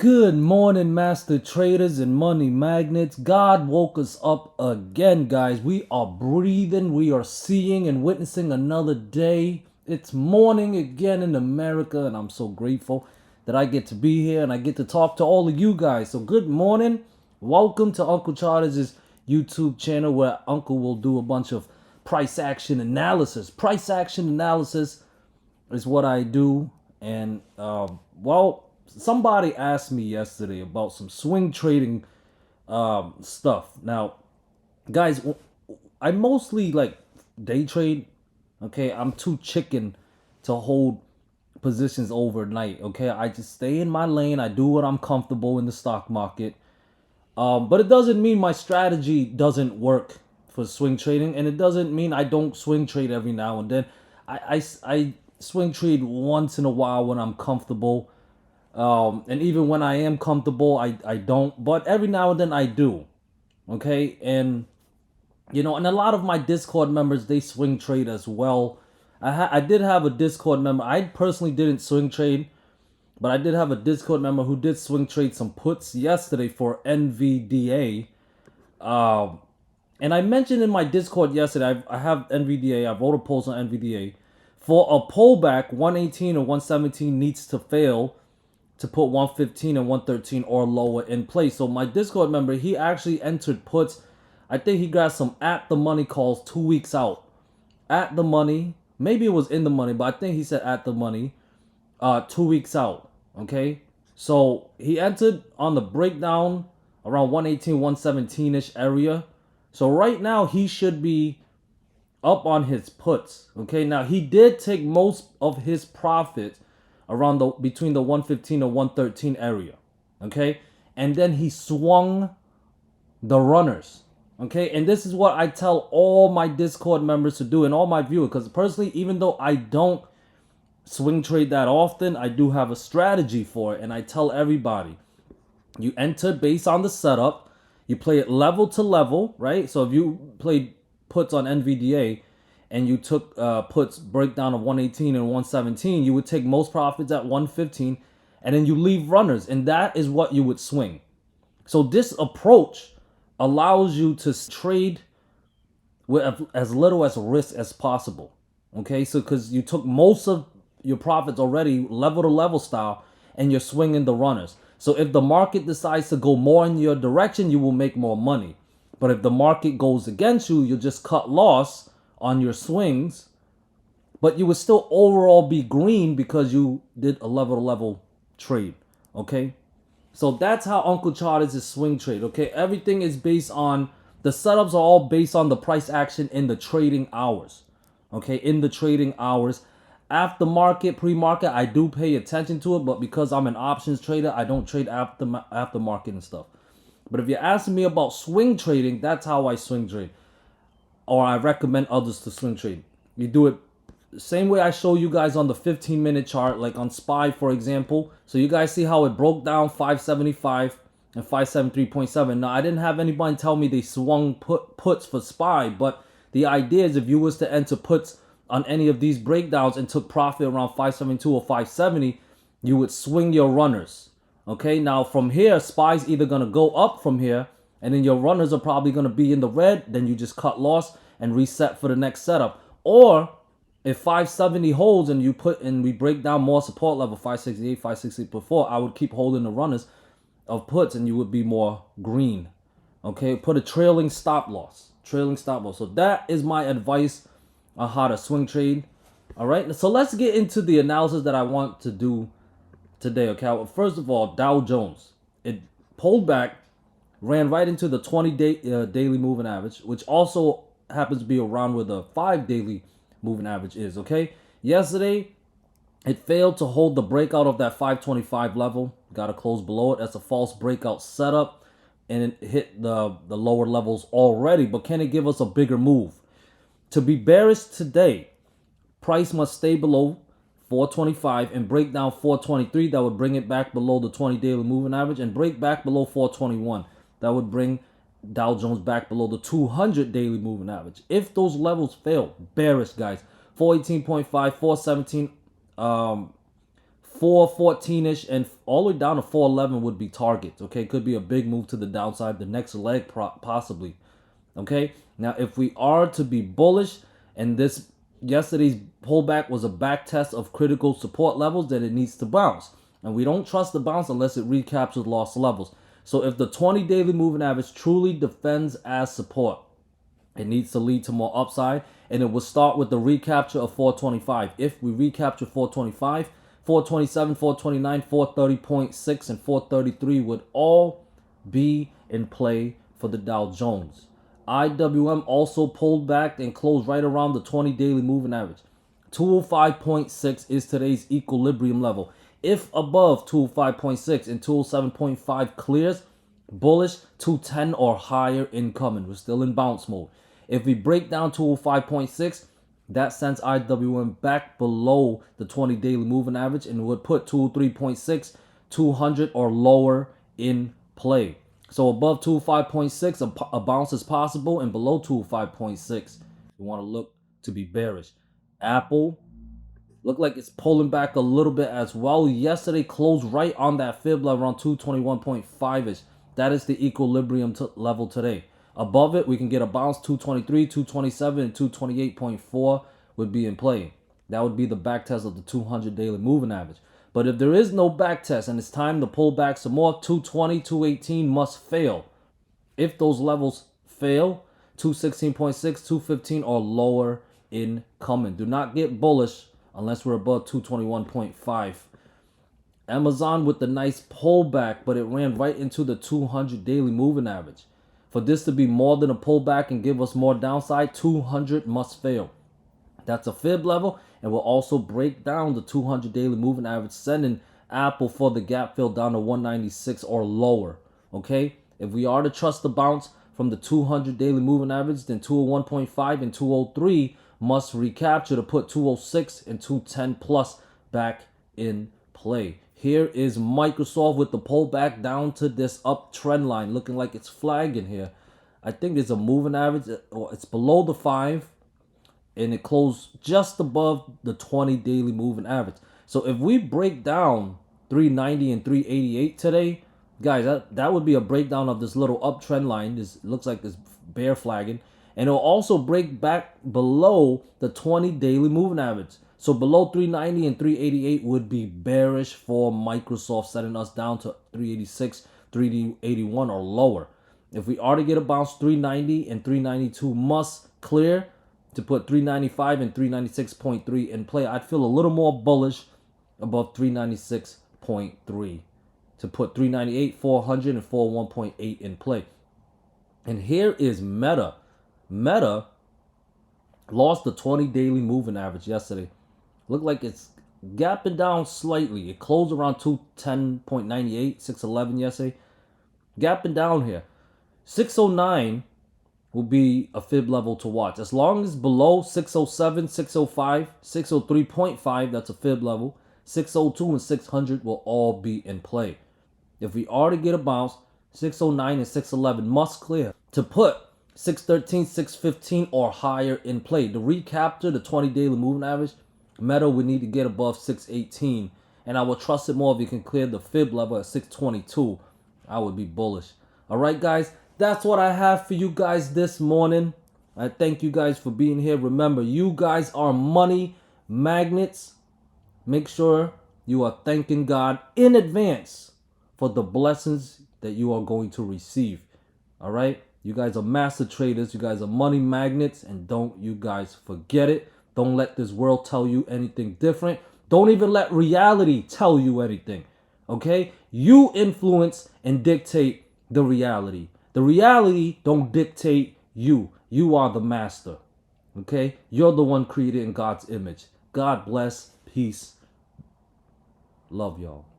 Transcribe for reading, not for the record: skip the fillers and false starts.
Good morning, master traders and money magnets. God woke us up again, guys. We are breathing, we are seeing and witnessing another day. It's morning again in America, and I'm so grateful that I get to be here and I get to talk to all of you guys. So, good morning. Welcome to Uncle Charles' YouTube channel, where Uncle will do a bunch of price action analysis. Price action analysis is what I do. And somebody asked me yesterday about some swing trading stuff. Now, guys, I mostly like day trade. Okay, I'm too chicken to hold positions overnight. Okay, I just stay in my lane. I do what I'm comfortable in the stock market. But it doesn't mean my strategy doesn't work for swing trading, and it doesn't mean I don't swing trade every now and then. I swing trade once in a while when I'm comfortable. And even when I am comfortable, I don't. But every now and then I do. Okay, and and a lot of my Discord members, they swing trade as well. I did have a Discord member. I personally didn't swing trade, but I did have a Discord member who did swing trade some puts yesterday for NVDA. And I mentioned in my Discord yesterday, I have NVDA. I wrote a post on NVDA. For a pullback, 118 or 117 needs to fail to put 115 and 113 or lower in place. So my Discord member, he actually entered puts. I think he got some at the money calls 2 weeks out. At the money. Maybe it was in the money, but I think he said at the money 2 weeks out. Okay. So he entered on the breakdown around 118, 117-ish area. So right now he should be up on his puts. Okay. Now he did take most of his profit around between the 115 and 113 area. Okay. And then he swung the runners. Okay. And this is what I tell all my Discord members to do and all my viewers. Because personally, even though I don't swing trade that often, I do have a strategy for it. And I tell everybody, you enter based on the setup. You play it level to level, right? So if you played puts on NVDA and you took puts breakdown of 118 and 117, you would take most profits at 115 and then you leave runners. And that is what you would swing. So this approach allows you to trade with as little as risk as possible. Okay, so because you took most of your profits already level to level style and you're swinging the runners. So if the market decides to go more in your direction, you will make more money. But if the market goes against you, you'll just cut loss on your swings. But you would still overall be green because you did a level to level trade. Okay. So that's how Uncle Charles is swing trade. Okay. Everything is based on, the setups are all based on the price action in the trading hours. Okay. In the trading hours. After market, pre-market, I do pay attention to it, but because I'm an options trader, I don't trade after market and stuff. But if you're asking me about swing trading, that's how I swing trade. Or I recommend others to swing trade. You do it the same way I show you guys on the 15-minute chart, like on SPY, for example. So you guys see how it broke down 575 and 573.7. Now, I didn't have anybody tell me they swung puts for SPY, but the idea is if you was to enter puts on any of these breakdowns and took profit around 572 or 570, you would swing your runners. Okay, now from here, SPY's either going to go up from here, and then your runners are probably going to be in the red. Then you just cut loss and reset for the next setup. Or if 570 holds and we break down more support level, 568, 568 before, I would keep holding the runners of puts and you would be more green. Okay, put a trailing stop loss. So that is my advice on how to swing trade. All right, so let's get into the analysis that I want to do today. Okay, well, first of all, Dow Jones, it pulled back, ran right into the 20-day daily moving average, which also happens to be around where the 5-daily moving average is. Okay, yesterday it failed to hold the breakout of that 525 level. Got to close below it. That's a false breakout setup, and it hit the lower levels already. But can it give us a bigger move? To be bearish today, price must stay below 425 and break down 423. That would bring it back below the 20 daily moving average and break back below 421. That would bring Dow Jones back below the 200 daily moving average. If those levels fail, bearish, guys. 418.5, 417, 414-ish and all the way down to 411 would be targets. Okay, could be a big move to the downside, the next leg possibly. Okay, now if we are to be bullish and this yesterday's pullback was a back test of critical support levels, then it needs to bounce. And we don't trust the bounce unless it recaptures lost levels. So if the 20 daily moving average truly defends as support, it needs to lead to more upside, and it will start with the recapture of 425. If we recapture 425, 427, 429, 430.6, and 433 would all be in play for the Dow Jones. IWM also pulled back and closed right around the 20 daily moving average. 205.6 is today's equilibrium level. If above 205.6 and 207.5 clears, bullish, 210 or higher incoming. We're still in bounce mode. If we break down 205.6, that sends IWM back below the 20 daily moving average and would put 203.6, 200 or lower in play. So above 205.6, a bounce is possible, and below 205.6, you want to look to be bearish. Apple look like it's pulling back a little bit as well. Yesterday closed right on that fib level around 221.5-ish. That is the equilibrium level today. Above it, we can get a bounce. 223, 227, and 228.4 would be in play. That would be the back test of the 200 daily moving average. But if there is no back test and it's time to pull back some more, 220, 218 must fail. If those levels fail, 216.6, 215 or lower incoming. Do not get bullish unless we're above 221.5. Amazon with the nice pullback, but it ran right into the 200 daily moving average. For this to be more than a pullback and give us more downside, 200 must fail. That's a fib level, and will also break down the 200 daily moving average, sending Apple for the gap fill down to 196 or lower. Okay, if we are to trust the bounce from the 200 daily moving average, then 201.5 and 203 must recapture to put 206 and 210 plus back in play. Here is Microsoft with the pullback down to this uptrend line, looking like it's flagging here. I think it's a moving average, or it's below the 5, and it closed just above the 20 daily moving average. So if we break down 390 and 388 today, guys, that would be a breakdown of this little uptrend line. This looks like this bear flagging, and it'll also break back below the 20 daily moving average. So below 390 and 388 would be bearish for Microsoft, setting us down to 386, 381 or lower. If we are to get a bounce, 390 and 392 must clear to put 395 and 396.3 in play. I'd feel a little more bullish above 396.3 to put 398, 400 and 401.8 in play. And here is Meta. Meta lost the 20 daily moving average yesterday. Looked like it's gapping down slightly. It closed around 210.98, 611 yesterday. Gapping down here. 609 will be a fib level to watch. As long as below 607, 605, 603.5, that's a fib level. 602 and 600 will all be in play. If we are to get a bounce, 609 and 611 must clear to put 613, 615 or higher in play. To recapture the 20 daily moving average, Meta would need to get above 618. And I would trust it more if you can clear the fib level at 622. I would be bullish. All right, guys. That's what I have for you guys this morning. I thank you guys for being here. Remember, you guys are money magnets. Make sure you are thanking God in advance for the blessings that you are going to receive. All right? You guys are master traders. You guys are money magnets. And don't you guys forget it. Don't let this world tell you anything different. Don't even let reality tell you anything. Okay? You influence and dictate the reality. The reality don't dictate you. You are the master. Okay? You're the one created in God's image. God bless. Peace. Love y'all.